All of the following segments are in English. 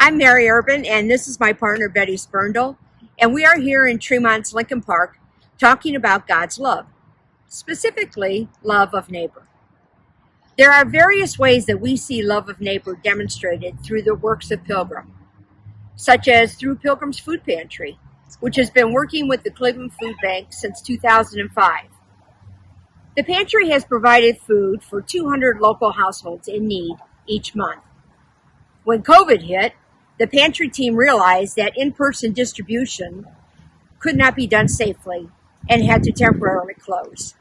I'm Mary Urban, and this is my partner, Betty Spurndle, and we are here in Tremont's Lincoln Park talking about God's love, specifically love of neighbor. There are various ways that we see love of neighbor demonstrated through the works of Pilgrim, such as through Pilgrim's Food Pantry, which has been working with the Cleveland Food Bank since 2005. The pantry has provided food for 200 local households in need each month. When COVID hit, the pantry team realized that in-person distribution could not be done safely and had to temporarily close.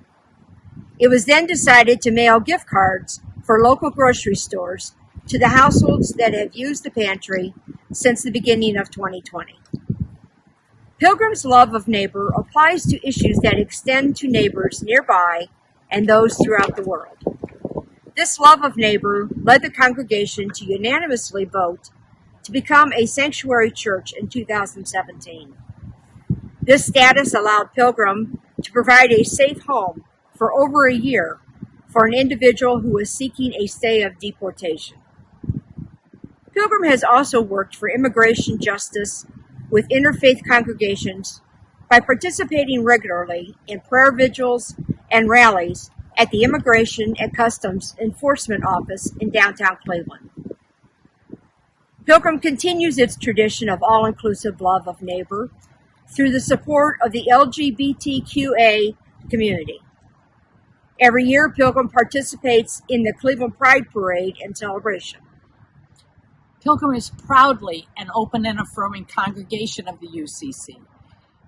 It was then decided to mail gift cards for local grocery stores to the households that have used the pantry since the beginning of 2020. Pilgrim's love of neighbor applies to issues that extend to neighbors nearby and those throughout the world. This love of neighbor led the congregation to unanimously vote to become a sanctuary church in 2017. This status allowed Pilgrim to provide a safe home for over a year for an individual who was seeking a stay of deportation. Pilgrim has also worked for immigration justice with interfaith congregations by participating regularly in prayer vigils and rallies at the Immigration and Customs Enforcement Office in downtown Cleveland. Pilgrim continues its tradition of all-inclusive love of neighbor through the support of the LGBTQA community. Every year, Pilgrim participates in the Cleveland Pride Parade and celebration. Pilgrim is proudly an open and affirming congregation of the UCC.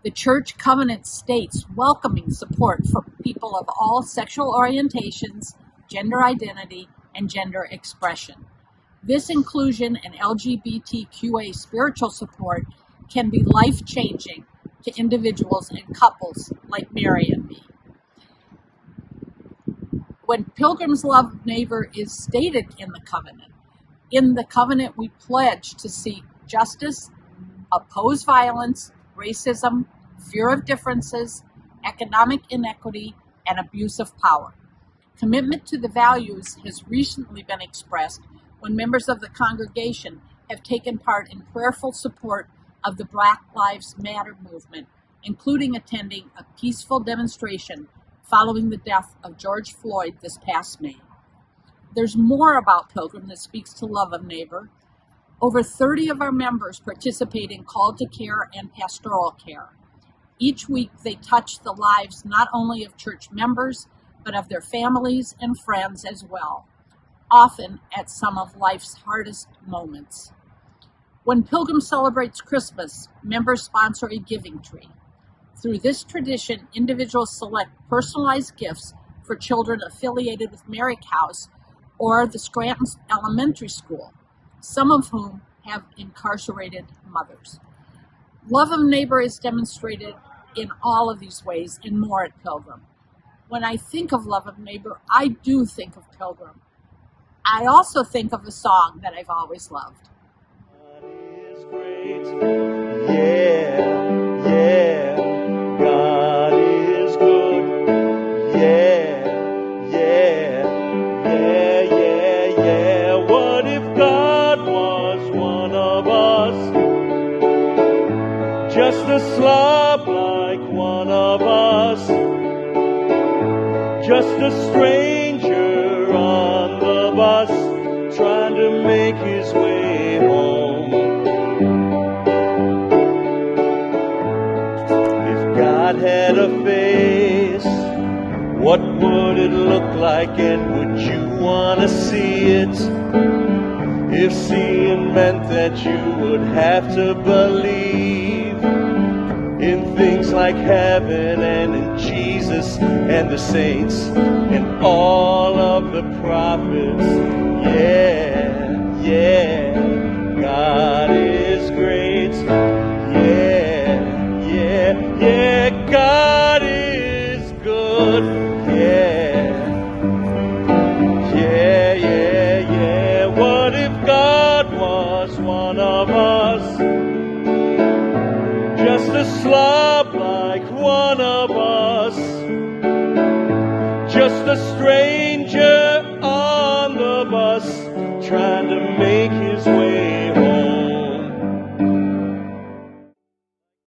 The church covenant states welcoming support for people of all sexual orientations, gender identity, and gender expression. This inclusion and LGBTQA spiritual support can be life-changing to individuals and couples like Mary and me. When Pilgrim's love of neighbor is stated in the covenant we pledge to seek justice, oppose violence, racism, fear of differences, economic inequity, and abuse of power. Commitment to the values has recently been expressed when members of the congregation have taken part in prayerful support of the Black Lives Matter movement, including attending a peaceful demonstration following the death of George Floyd this past May. There's more about Pilgrim that speaks to love of neighbor. Over 30 of our members participate in Call to Care and Pastoral Care. Each week they touch the lives not only of church members, but of their families and friends as well, often at some of life's hardest moments. When Pilgrim celebrates Christmas, members sponsor a giving tree. Through this tradition, individuals select personalized gifts for children affiliated with Merrick House or the Scranton Elementary School, some of whom have incarcerated mothers. Love of neighbor is demonstrated in all of these ways and more at Pilgrim. When I think of love of neighbor, I do think of Pilgrim. I also think of a song that I've always loved. God is great. Yeah, yeah. God is good. Yeah, yeah, yeah, yeah, yeah. What if God was one of us? Just a slob like one of us. Just a stranger on the bus trying to make his way home. If God had a face, what would it look like, and would you want to see it? If seeing meant that you would have to believe in things like heaven and in Jesus and the saints and all of the prophets. Yeah, yeah, God is great. Yeah, yeah, yeah, God is good. Yeah, yeah, yeah, yeah. What if God was one of us? Just a slob like one of us. Just a stranger on the bus trying to make his way